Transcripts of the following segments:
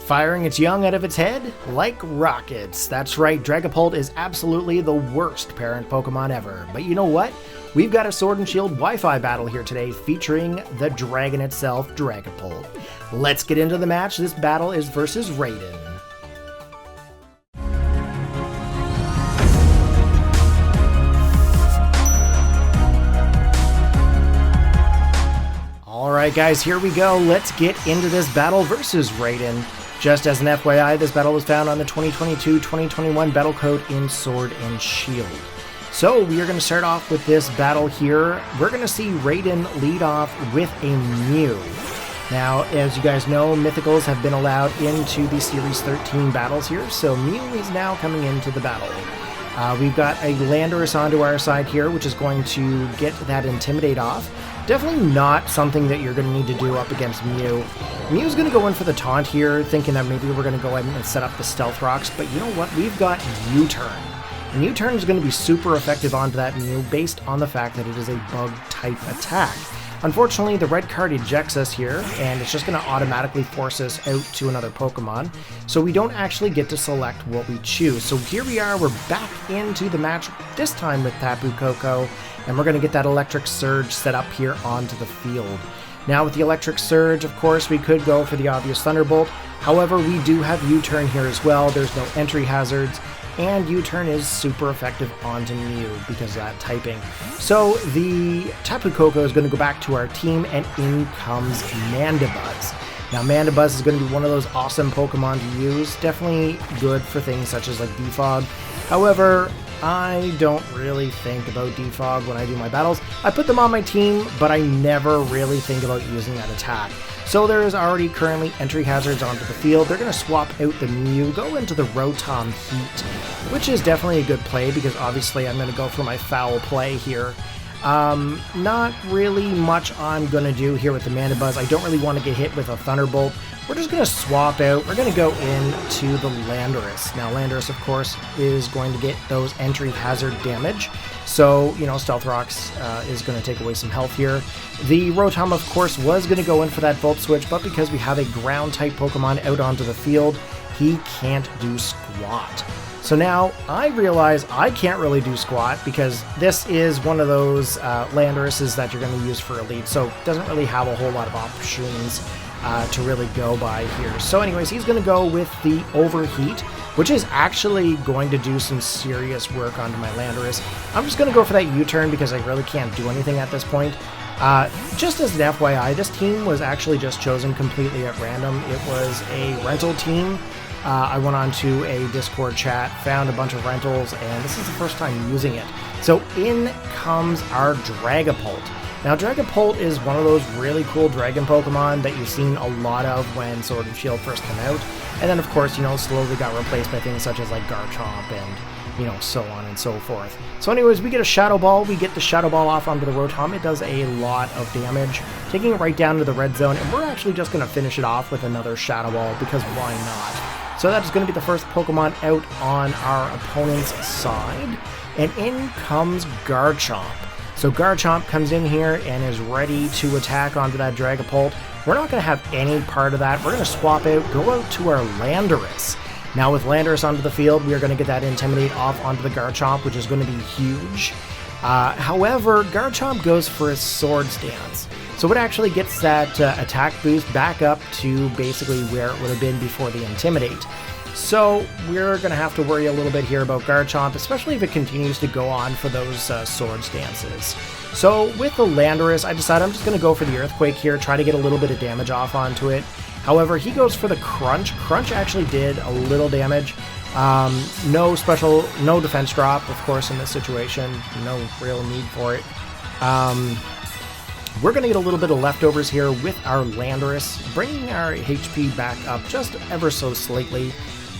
Firing its young out of its head like rockets. That's right, Dragapult is absolutely the worst parent Pokemon ever. But you know what? We've got a Sword and Shield Wi-Fi battle here today featuring the dragon itself, Dragapult. Let's get into the match. This battle is versus Raiden. Alright guys, here we go. Let's get into this battle versus Raiden. Just as an FYI, this battle was found on the 2022-2021 battle code in Sword and Shield. So we are going to start off with this battle here. We're going to see Raiden lead off with a Mew. Now, as you guys know, Mythicals have been allowed into the Series 13 battles here, so Mew is now coming into the battle. We've got a Landorus onto our side here, which is going to get that Intimidate off. Definitely not something that you're going to need to do up against Mew. Mew's going to go in for the taunt here, thinking that maybe we're going to go ahead and set up the Stealth Rocks, but you know what? We've got U-Turn. And U-Turn is going to be super effective onto that Mew based on the fact that it is a bug-type attack. Unfortunately, the red card ejects us here, and it's just going to automatically force us out to another Pokemon, so we don't actually get to select what we choose. So here we are, we're back into the match, this time with Tapu Koko, and we're going to get that Electric Surge set up here onto the field. Now with the Electric Surge, of course, we could go for the obvious Thunderbolt. However, we do have U-Turn here as well. There's no entry hazards, and U-Turn is super effective onto Mew because of that typing. So the Tapu Koko is going to go back to our team, and in comes Mandibuzz. Now Mandibuzz is going to be one of those awesome Pokemon to use. Definitely good for things such as like Defog. However, I don't really think about Defog when I do my battles. I put them on my team, but I never really think about using that attack. So there is already currently entry hazards onto the field. They're going to swap out the Mew, go into the Rotom Heat, which is definitely a good play because obviously I'm going to go for my foul play here. Not really much I'm going to do here with the Mandibuzz. I don't really want to get hit with a Thunderbolt. We're just going to swap out. We're going to go into the Landorus. Now Landorus, of course, is going to get those entry hazard damage. So, you know, Stealth Rocks is going to take away some health here. The Rotom, of course, was going to go in for that Volt Switch, but because we have a Ground-type Pokemon out onto the field, he can't do squat. So now I realize I can't really do squat because this is one of those Landoruses that you're going to use for Elite, so it doesn't really have a whole lot of options to really go by here. So anyways, he's going to go with the Overheat, which is actually going to do some serious work onto my Landorus. I'm just going to go for that U-Turn because I really can't do anything at this point. Just as an FYI, this team was actually just chosen completely at random. It was a rental team. I went on to a Discord chat, found a bunch of rentals, and this is the first time using it. So in comes our Dragapult. Now Dragapult is one of those really cool dragon Pokemon that you've seen a lot of when Sword and Shield first came out. And then of course, you know, slowly got replaced by things such as like Garchomp and, you know, so on and so forth. So anyways, we get a Shadow Ball, we get the Shadow Ball off onto the Rotom. It does a lot of damage, taking it right down to the red zone, and we're actually just going to finish it off with another Shadow Ball because why not? So that's going to be the first Pokemon out on our opponent's side, and in comes Garchomp. So Garchomp comes in here and is ready to attack onto that Dragapult. We're not going to have any part of that. We're going to swap out, go out to our Landorus. Now with Landorus onto the field, we are going to get that Intimidate off onto the Garchomp, which is going to be huge. However, Garchomp goes for his Sword Stance. So it actually gets that attack boost back up to basically where it would have been before the Intimidate. So we're going to have to worry a little bit here about Garchomp, especially if it continues to go on for those Sword Stances. So with the Landorus, I decided I'm just going to go for the Earthquake here, try to get a little bit of damage off onto it. However, he goes for the Crunch. Crunch actually did a little damage. No defense drop, of course, in this situation. No real need for it. We're going to get a little bit of leftovers here with our Landorus, bringing our HP back up just ever so slightly.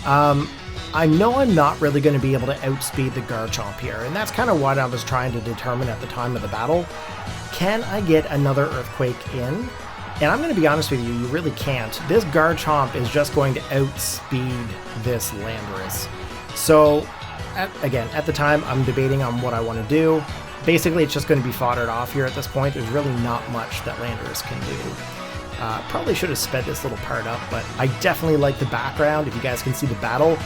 I know I'm not really going to be able to outspeed the Garchomp here, and that's kind of what I was trying to determine at the time of the battle. Can I get another Earthquake in? And I'm going to be honest with you, you really can't. This Garchomp is just going to outspeed this Landorus. So, again, at the time, I'm debating on what I want to do. Basically, it's just going to be foddered off here at this point. There's really not much that Landorus can do. Probably should have sped this little part up, but I definitely like the background. If you guys can see the battle,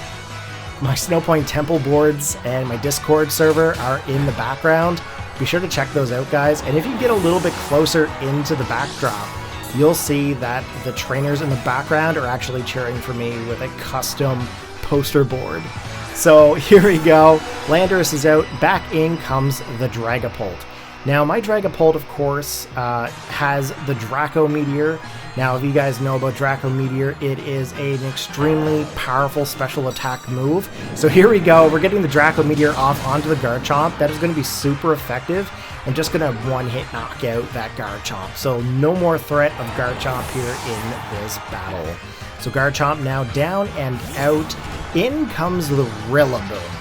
my Snowpoint Temple boards and my Discord server are in the background. Be sure to check those out, guys. And if you get a little bit closer into the backdrop, you'll see that the trainers in the background are actually cheering for me with a custom poster board. So here we go. Landorus is out. Back in comes the Dragapult. Now, my Dragapult, of course, has the Draco Meteor. Now, if you guys know about Draco Meteor, it is an extremely powerful special attack move. So here we go. We're getting the Draco Meteor off onto the Garchomp. That is going to be super effective and just going to one-hit knock out that Garchomp. So no more threat of Garchomp here in this battle. So Garchomp now down and out. In comes the Rillaboom.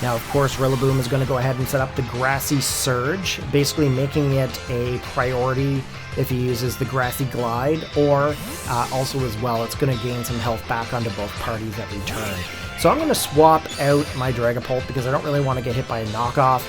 Now, of course, Rillaboom is going to go ahead and set up the Grassy Surge, basically making it a priority if he uses the Grassy Glide, or also as well, it's going to gain some health back onto both parties every turn. So I'm going to swap out my Dragapult because I don't really want to get hit by a knockoff.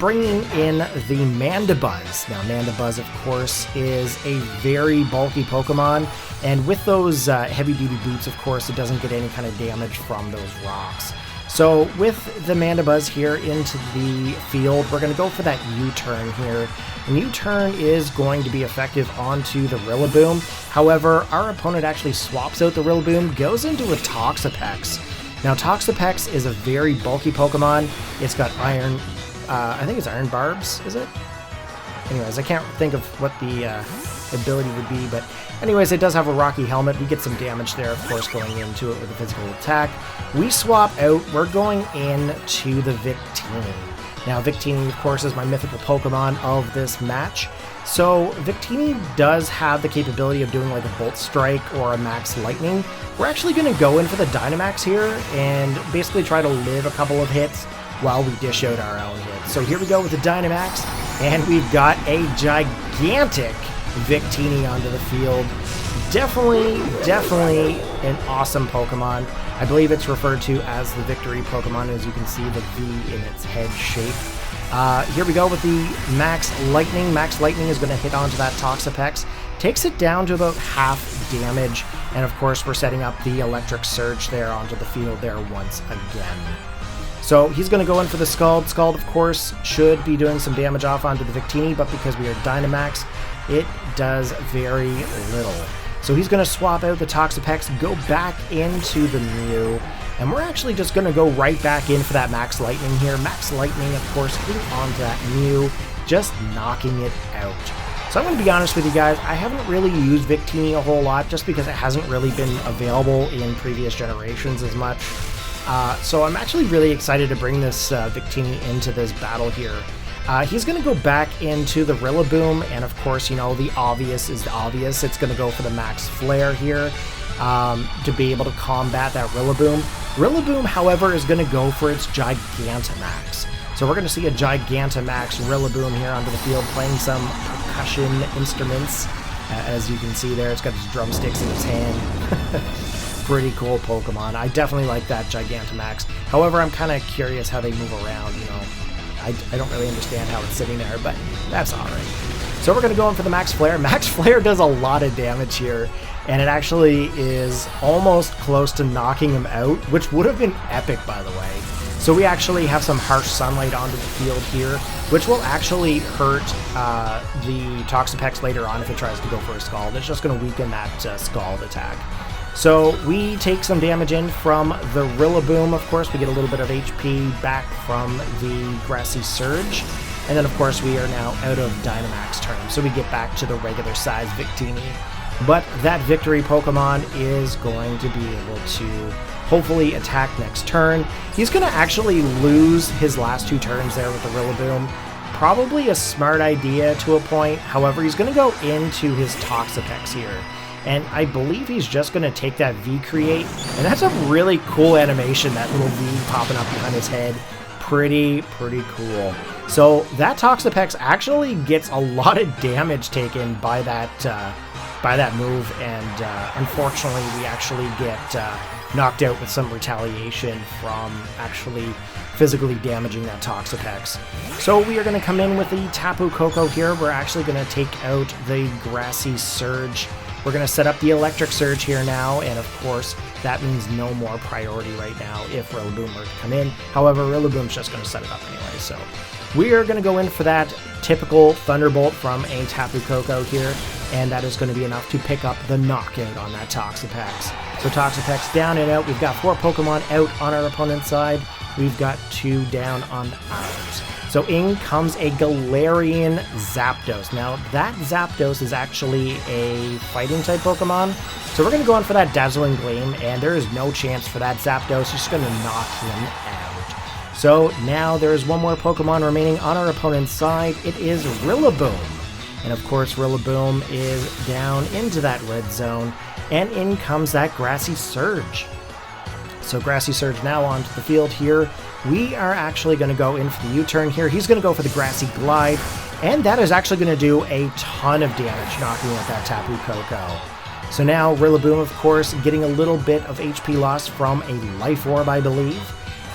Bringing in the Mandibuzz. Now, Mandibuzz, of course, is a very bulky Pokemon, and with those heavy-duty boots, of course, it doesn't get any kind of damage from those rocks. So with the Mandibuzz here into the field, we're going to go for that U-turn here. And U-turn is going to be effective onto the Rillaboom. However, our opponent actually swaps out the Rillaboom, goes into a Toxapex. Now, Toxapex is a very bulky Pokemon. It's got iron, I think it's Iron Barbs, is it? Anyways, I can't think of what the ability would be, but anyways, it does have a Rocky Helmet. We get some damage there, of course, going into it with a physical attack. We swap out. We're going into the Victini. Now, Victini, of course, is my mythical Pokemon of this match. So, Victini does have the capability of doing like a Volt Strike or a Max Lightning. We're actually going to go in for the Dynamax here and basically try to live a couple of hits while we dish out our own hits. So here we go with the Dynamax, and we've got a gigantic Victini onto the field. Definitely an awesome Pokemon. I believe it's referred to as the Victory Pokemon, as you can see the V in its head shape. Here we go with the Max Lightning. Max Lightning is going to hit onto that Toxapex. Takes it down to about half damage. And of course, we're setting up the Electric Surge there onto the field there once again. So he's going to go in for the Scald. Scald, of course, should be doing some damage off onto the Victini, but because we are Dynamax, it does very little. So he's going to swap out the Toxapex, go back into the Mew, and we're actually just going to go right back in for that Max Lightning here. Max Lightning, of course, hitting onto that Mew, just knocking it out. So I'm going to be honest with you guys, I haven't really used Victini a whole lot just because it hasn't really been available in previous generations as much. So I'm actually really excited to bring this Victini into this battle here. He's going to go back into the Rillaboom, and of course, you know, the obvious is the obvious. It's going to go for the Max Flare here to be able to combat that Rillaboom. Rillaboom, however, is going to go for its Gigantamax. So we're going to see a Gigantamax Rillaboom here onto the field playing some percussion instruments. As you can see there, it's got its drumsticks in its hand. Pretty cool Pokemon. I definitely like that Gigantamax. However, I'm kind of curious how they move around, you know. I don't really understand how it's sitting there, but that's alright. So we're going to go in for the Max Flare. Max Flare does a lot of damage here, and it actually is almost close to knocking him out, which would have been epic, by the way. So we actually have some Harsh Sunlight onto the field here, which will actually hurt the Toxapex later on if it tries to go for a Scald. It's just going to weaken that Scald attack. So we take some damage in from the Rillaboom, of course. We get a little bit of HP back from the Grassy Surge. And then, of course, we are now out of Dynamax terms, so we get back to the regular size Victini. But that Victory Pokemon is going to be able to hopefully attack next turn. He's going to actually lose his last two turns there with the Rillaboom. Probably a smart idea to a point. However, he's going to go into his Toxapex here. And I believe he's just going to take that V-Create. And that's a really cool animation, that little V popping up behind his head. Pretty cool. So that Toxapex actually gets a lot of damage taken by that move. And unfortunately, we actually get knocked out with some retaliation from actually physically damaging that Toxapex. So we are going to come in with the Tapu Koko here. We're actually going to take out the Grassy Surge We're going to set up the Electric Surge here now, and of course, that means no more priority right now if Rillaboom were to come in. However, Rillaboom's just going to set it up anyway, so we are going to go in for that typical Thunderbolt from a Tapu Koko here, and that is going to be enough to pick up the knockout on that Toxapex. So Toxapex down and out. We've got 4 Pokemon out on our opponent's side. We've got 2 down on ours. So in comes a Galarian Zapdos. Now, that Zapdos is actually a fighting type Pokemon, so we're going to go on for that Dazzling Gleam, and there is no chance for that Zapdos. It's just going to knock him out. So now there is 1 more Pokemon remaining on our opponent's side. It is Rillaboom. And of course, Rillaboom is down into that red zone, and in comes that Grassy Surge. So Grassy Surge now onto the field here. We are actually going to go in for the U-turn here. He's going to go for the Grassy Glide, and that is actually going to do a ton of damage knocking out that Tapu Koko. So now Rillaboom, of course, getting a little bit of HP loss from a Life Orb, I believe.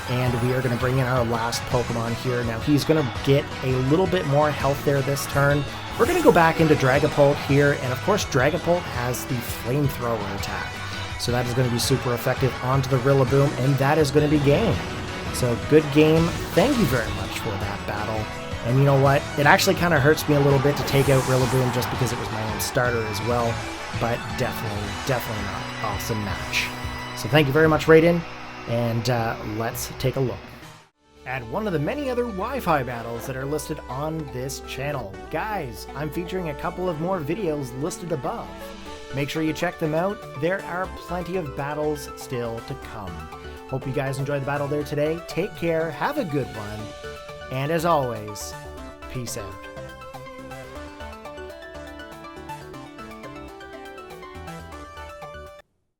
And we are going to bring in our last Pokemon here. Now he's going to get a little bit more health there this turn. We're going to go back into Dragapult here, and of course Dragapult has the Flamethrower attack. So that is going to be super effective onto the Rillaboom, and that is going to be game. So good game. Thank you very much for that battle. And you know what? It actually kind of hurts me a little bit to take out Rillaboom just because it was my own starter as well. But definitely not an awesome match. So thank you very much, Raiden. And let's take a look at one of the many other Wi-Fi battles that are listed on this channel. Guys, I'm featuring a couple of more videos listed above. Make sure you check them out. There are plenty of battles still to come. Hope you guys enjoyed the battle there today. Take care, have a good one, and as always, peace out.